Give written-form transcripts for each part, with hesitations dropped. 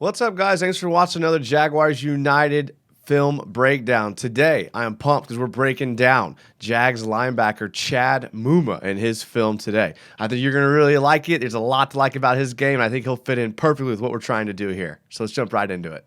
What's up, guys? Thanks for watching another Jaguars United film breakdown. Today, I am pumped because we're breaking down Jags linebacker Chad Muma and his film today. I think you're going to really like it. There's a lot to like about his game, and I think he'll fit in perfectly with what we're trying to do here. So let's jump right into it.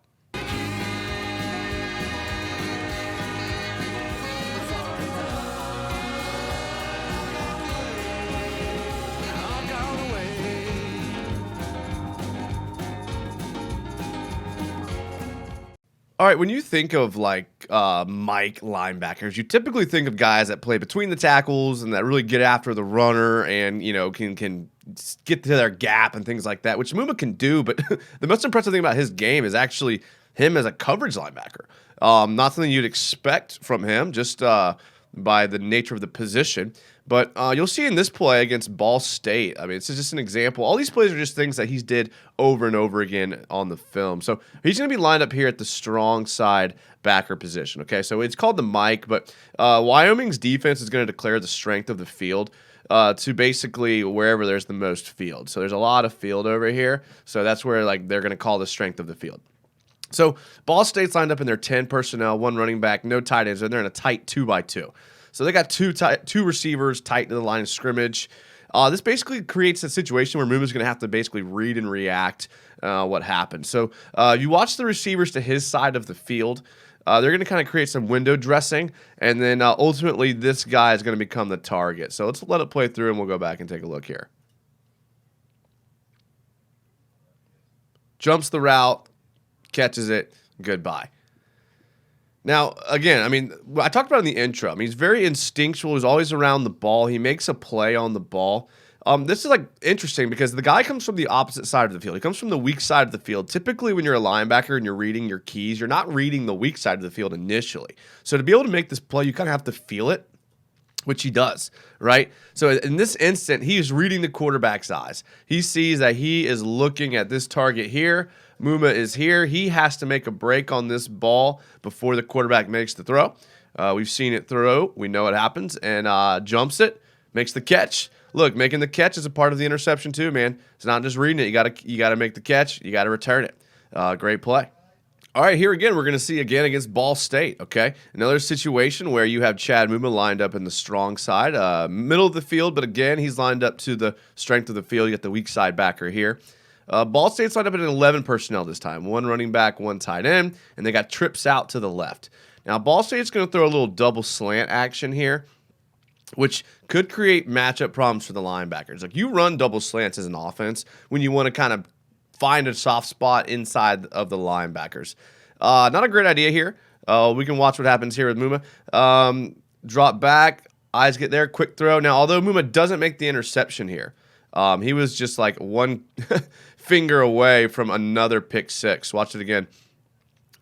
All right, when you think of Mike linebackers, you typically think of guys that play between the tackles and that really get after the runner and can get to their gap and things like that, which Muma can do. But the most impressive thing about his game is actually him as a coverage linebacker. Not something you'd expect from him just by the nature of the position. But you'll see in this play against Ball State, I mean, it's just an example. All these plays are just things that he's did over and over again on the film. So he's going to be lined up here at the strong side backer position, okay? So it's called the Mike, but Wyoming's defense is going to declare the strength of the field to basically wherever there's the most field. So there's a lot of field over here, so that's where they're going to call the strength of the field. So Ball State's lined up in their 10 personnel, one running back, no tight ends, and they're in a tight 2-by-2. So they got two receivers tight to the line of scrimmage. This basically creates a situation where Muma's going to have to basically read and react what happened. So you watch the receivers to his side of the field. They're going to kind of create some window dressing, and then ultimately this guy is going to become the target. So let's let it play through, and we'll go back and take a look here. Jumps the route, catches it, goodbye. Now, again, I mean, I talked about in the intro. I mean, he's very instinctual. He's always around the ball. He makes a play on the ball. This is interesting because the guy comes from the opposite side of the field. He comes from the weak side of the field. Typically, when you're a linebacker and you're reading your keys, you're not reading the weak side of the field initially. So to be able to make this play, you kind of have to feel it, which he does, right? So in this instant, he is reading the quarterback's eyes. He sees that he is looking at this target here. Muma is here. He has to make a break on this ball before the quarterback makes the throw. We've seen it throw. We know what happens. And jumps it, makes the catch. Look, making the catch is a part of the interception too, man. It's not just reading it. You gotta make the catch. You got to return it. Great play. All right, here again, we're going to see again against Ball State, okay? Another situation where you have Chad Muma lined up in the strong side, middle of the field, but again, he's lined up to the strength of the field. You got the weak side backer here. Ball State's lined up at 11 personnel this time. One running back, one tight end, and they got trips out to the left. Now, Ball State's going to throw a little double slant action here, which could create matchup problems for the linebackers. Like, you run double slants as an offense when you want to kind of find a soft spot inside of the linebackers. Not a great idea here. We can watch what happens here with Muma. Drop back, eyes get there, quick throw. Now, although Muma doesn't make the interception here, he was just like one finger away from another pick six. Watch it again.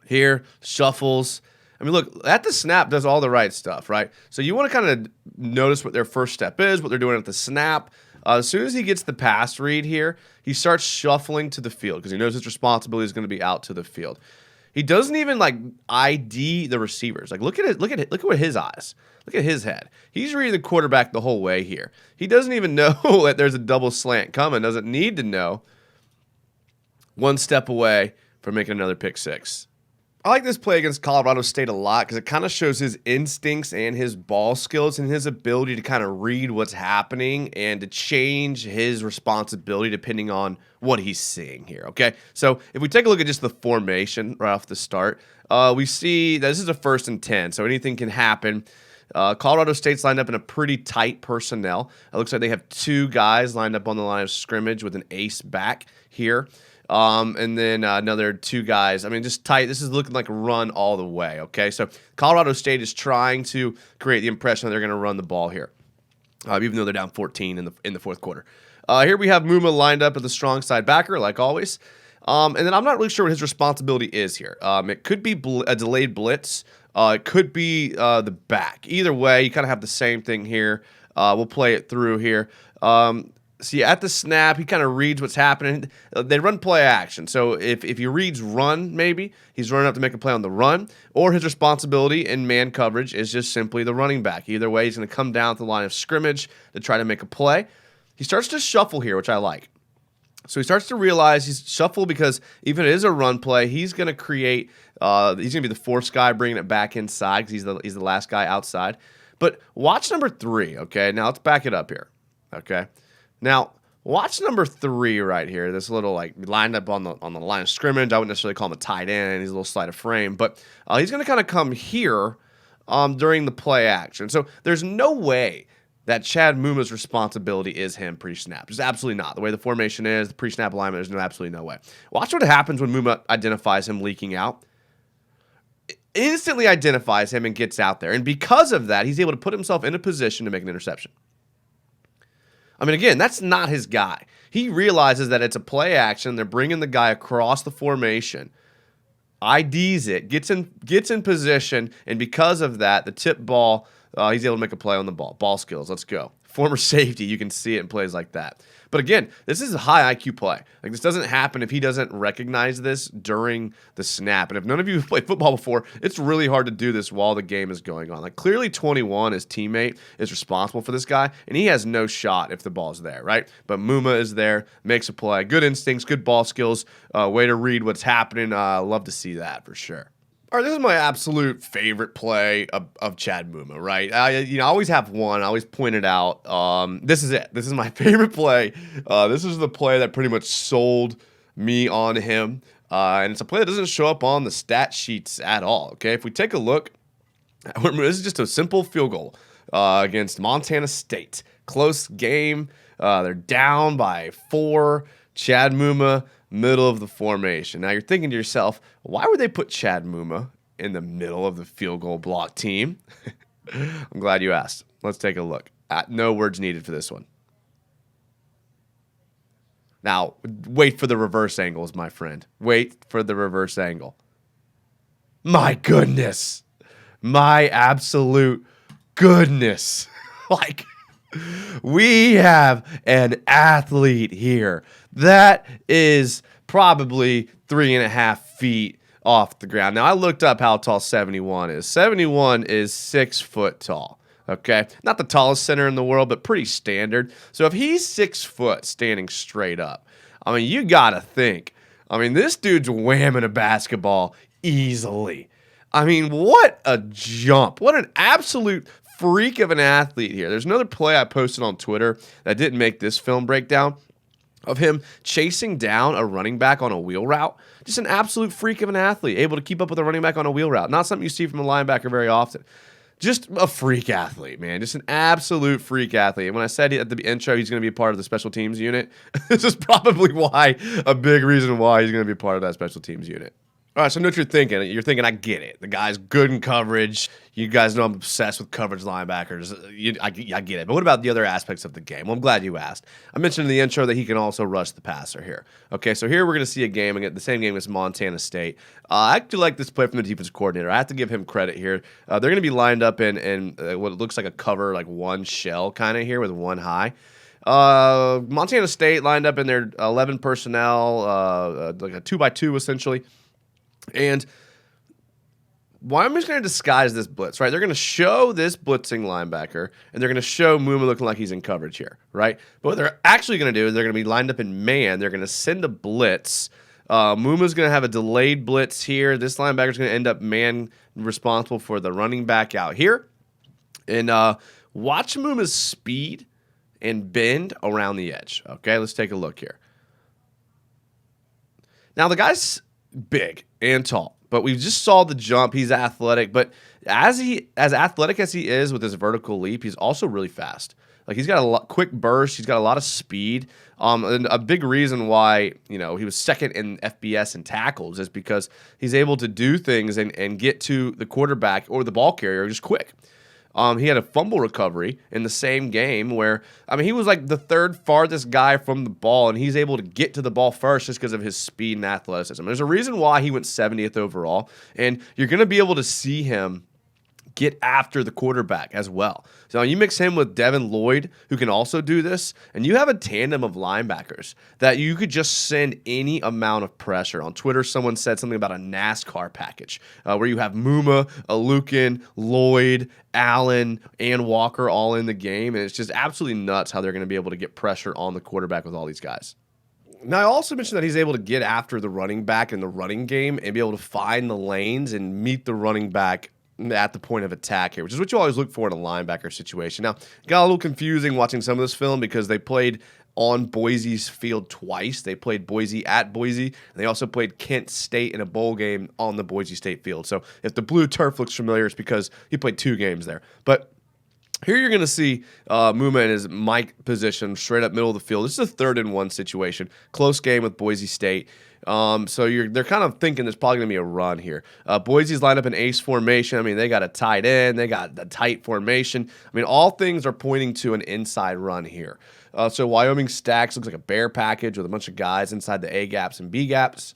Here, shuffles. I mean, look, at the snap does all the right stuff, right? So you want to kind of notice what their first step is, what they're doing at the snap. As soon as he gets the pass read here, he starts shuffling to the field because he knows his responsibility is going to be out to the field. He doesn't even ID the receivers. Look at what his eyes. Look at his head. He's reading the quarterback the whole way here. He doesn't even know that there's a double slant coming. Doesn't need to know. One step away from making another pick six. I like this play against Colorado State a lot because it kind of shows his instincts and his ball skills and his ability to kind of read what's happening and to change his responsibility depending on what he's seeing here, okay? So if we take a look at just the formation right off the start, we see that this is a 1st and 10, so anything can happen. Colorado State's lined up in a pretty tight personnel. It looks like they have 2 guys lined up on the line of scrimmage with an ace back here. And then another 2 guys. I mean, just tight. This is looking like a run all the way, okay? So Colorado State is trying to create the impression that they're going to run the ball here, even though they're down 14 in the fourth quarter. Here we have Muma lined up at the strong side backer, like always. And then I'm not really sure what his responsibility is here. It could be a delayed blitz. It could be the back. Either way, you kind of have the same thing here. We'll play it through here. See, at the snap, he kind of reads what's happening. They run play action. So if he reads run, maybe, he's running up to make a play on the run, or his responsibility in man coverage is just simply the running back. Either way, he's going to come down to the line of scrimmage to try to make a play. He starts to shuffle here, which I like. So he starts to realize he's shuffled because even if it is a run play, he's going to create. He's going to be the fourth guy bringing it back inside because he's the last guy outside. But watch number 3. Okay, now let's back it up here. Okay, now watch number 3 right here. This little like lined up on the line of scrimmage. I wouldn't necessarily call him a tight end. He's a little slight of frame, but he's going to kind of come here during the play action. So there's no way that Chad Muma's responsibility is him pre-snap. Just absolutely not. The way the formation is, the pre-snap alignment, there's absolutely no way. Watch what happens when Muma identifies him leaking out. Instantly identifies him and gets out there. And because of that, he's able to put himself in a position to make an interception. I mean, again, that's not his guy. He realizes that it's a play action. They're bringing the guy across the formation, IDs it, gets in position, and because of that, the tip ball, he's able to make a play on the ball. Ball skills, let's go. Former safety, you can see it in plays like that. But again, this is a high IQ play. Like, this doesn't happen if he doesn't recognize this during the snap. And if none of you have played football before, it's really hard to do this while the game is going on. Like, clearly 21, his teammate, is responsible for this guy, and he has no shot if the ball's there, right? But Muma is there, makes a play. Good instincts, good ball skills, way to read what's happening. Love to see that for sure. All right, this is my absolute favorite play of Chad Muma, right? I always have one. I always point it out. This is it. This is my favorite play. This is the play that pretty much sold me on him. And it's a play that doesn't show up on the stat sheets at all, okay? If we take a look, this is just a simple field goal against Montana State. Close game. They're down by 4. Chad Muma, middle of the formation. Now you're thinking to yourself, why would they put Chad Muma in the middle of the field goal block team? I'm glad you asked. Let's take a look. No words needed for this one. Now, wait for the reverse angles, my friend. Wait for the reverse angle. My goodness. My absolute goodness. Like, we have an athlete here. That is probably 3.5 feet off the ground. Now, I looked up how tall 71 is. 71 is 6 foot tall. Okay? Not the tallest center in the world, but pretty standard. So if he's 6 foot standing straight up, I mean, you got to think. I mean, this dude's whamming a basketball easily. I mean, what a jump. What an absolute freak of an athlete here. There's another play I posted on Twitter that didn't make this film breakdown of him chasing down a running back on a wheel route. Just an absolute freak of an athlete, able to keep up with a running back on a wheel route. Not something you see from a linebacker very often. Just a freak athlete, man. Just an absolute freak athlete. And when I said at the intro he's going to be a part of the special teams unit, this is probably a big reason why he's going to be part of that special teams unit. All right, so I know what you're thinking. You're thinking, I get it. The guy's good in coverage. You guys know I'm obsessed with coverage linebackers. I get it. But what about the other aspects of the game? Well, I'm glad you asked. I mentioned in the intro that he can also rush the passer here. Okay, so here we're going to see a game, the same game as Montana State. I actually like this play from the defensive coordinator. I have to give him credit here. They're going to be lined up in what looks like a cover, like one shell kind of here with one high. Montana State lined up in their 11 personnel, like a 2x2 essentially. And Wyoming's going to disguise this blitz, right? They're going to show this blitzing linebacker, and they're going to show Muma looking like he's in coverage here, right? But what they're actually going to do is they're going to be lined up in man. They're going to send a blitz. Muma's going to have a delayed blitz here. This linebacker's going to end up man responsible for the running back out here. And watch Muma's speed and bend around the edge. Okay, let's take a look here. Now, the guy's big and tall, but we just saw the jump. He's athletic, but as athletic as he is with his vertical leap, he's also really fast. Like, he's got a quick burst. He's got a lot of speed. And a big reason why, he was second in FBS in tackles is because he's able to do things and get to the quarterback or the ball carrier just quick. He had a fumble recovery in the same game where, he was like the third farthest guy from the ball, and he's able to get to the ball first just because of his speed and athleticism. There's a reason why he went 70th overall, and you're going to be able to see him get after the quarterback as well. So you mix him with Devin Lloyd, who can also do this, and you have a tandem of linebackers that you could just send any amount of pressure. On Twitter, someone said something about a NASCAR package where you have Muma, Alukin, Lloyd, Allen, and Walker all in the game, and it's just absolutely nuts how they're going to be able to get pressure on the quarterback with all these guys. Now, I also mentioned that he's able to get after the running back in the running game and be able to find the lanes and meet the running back at the point of attack here, which is what you always look for in a linebacker situation. Now, it got a little confusing watching some of this film because they played on Boise's field twice. They played Boise at Boise, and they also played Kent State in a bowl game on the Boise State field. So if the blue turf looks familiar, it's because he played 2 games there. But here you're going to see Muma in his Mike position, straight up middle of the field. This is a 3rd and 1 situation. Close game with Boise State. So they're kind of thinking there's probably going to be a run here. Boise's lined up in ace formation. I mean, they got a tight end. They got the tight formation. I mean, all things are pointing to an inside run here. So Wyoming stacks looks like a bear package with a bunch of guys inside the A gaps and B gaps,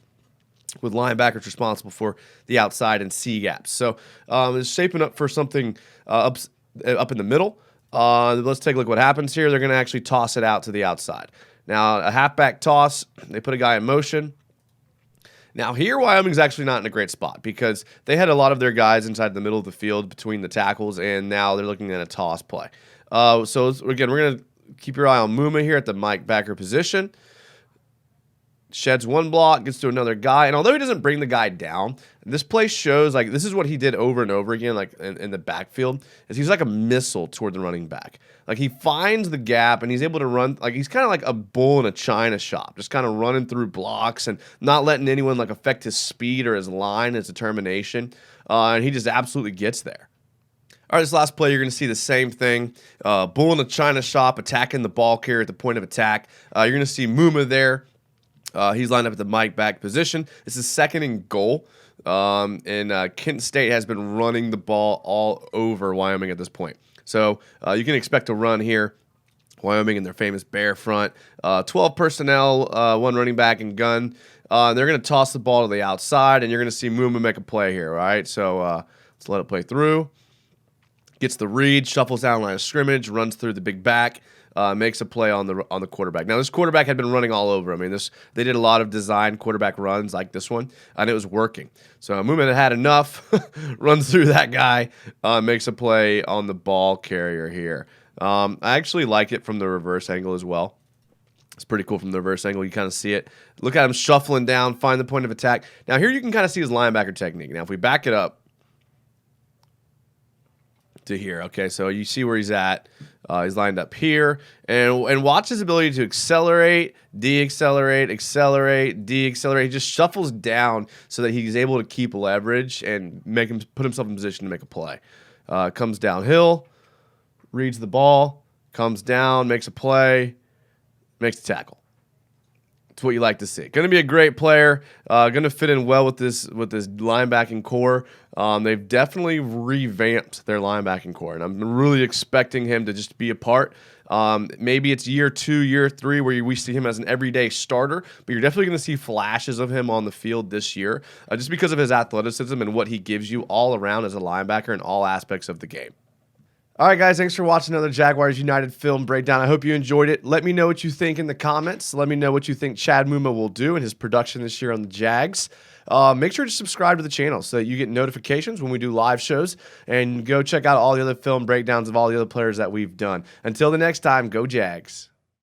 with linebackers responsible for the outside and C gaps. So it's shaping up for something up in the middle. Let's take a look at what happens here. They're going to actually toss it out to the outside. Now, a halfback toss, they put a guy in motion. Now, here, Wyoming's actually not in a great spot because they had a lot of their guys inside the middle of the field between the tackles, and now they're looking at a toss play. So, again, we're going to keep your eye on Muma here at the Mike backer position. Sheds 1 block, gets to another guy, and although he doesn't bring the guy down, this play shows, like, this is what he did over and over again, like, in the backfield, is he's like a missile toward the running back. Like, he finds the gap, and he's able to run, like, he's kind of like a bull in a china shop, just kind of running through blocks and not letting anyone, like, affect his speed or his line, his determination, and he just absolutely gets there. All right, this last play, you're going to see the same thing. Bull in a china shop attacking the ball carrier at the point of attack. You're going to see Muma there. He's lined up at the Mike back position. This is 2nd and goal. And Kent State has been running the ball all over Wyoming at this point. So you can expect a run here. Wyoming in their famous bear front. 12 personnel, 1 running back and gun. They're going to toss the ball to the outside, and you're going to see Muma make a play here, all right? So let's let it play through. Gets the read, shuffles down line of scrimmage, runs through the big back. Makes a play on the quarterback. Now, this quarterback had been running all over. I mean, they did a lot of design quarterback runs like this one, and it was working. So Muma had enough, runs through that guy, makes a play on the ball carrier here. I actually like it from the reverse angle as well. It's pretty cool from the reverse angle. You kind of see it. Look at him shuffling down, find the point of attack. Now, here you can kind of see his linebacker technique. Now, if we back it up to here, okay, so you see where he's at. He's lined up here, and watch his ability to accelerate, deaccelerate, accelerate, deaccelerate. He just shuffles down so that he's able to keep leverage and put himself in position to make a play. Comes downhill, reads the ball, comes down, makes a play, makes the tackle. It's what you like to see. Going to be a great player. Going to fit in well with this linebacking core. They've definitely revamped their linebacking core, and I'm really expecting him to just be a part. Maybe it's year 2, year 3 where we see him as an everyday starter, but you're definitely going to see flashes of him on the field this year just because of his athleticism and what he gives you all around as a linebacker in all aspects of the game. All right, guys, thanks for watching another Jaguars United film breakdown. I hope you enjoyed it. Let me know what you think in the comments. Let me know what you think Chad Muma will do in his production this year on the Jags. Make sure to subscribe to the channel so that you get notifications when we do live shows, and go check out all the other film breakdowns of all the other players that we've done. Until the next time, go Jags.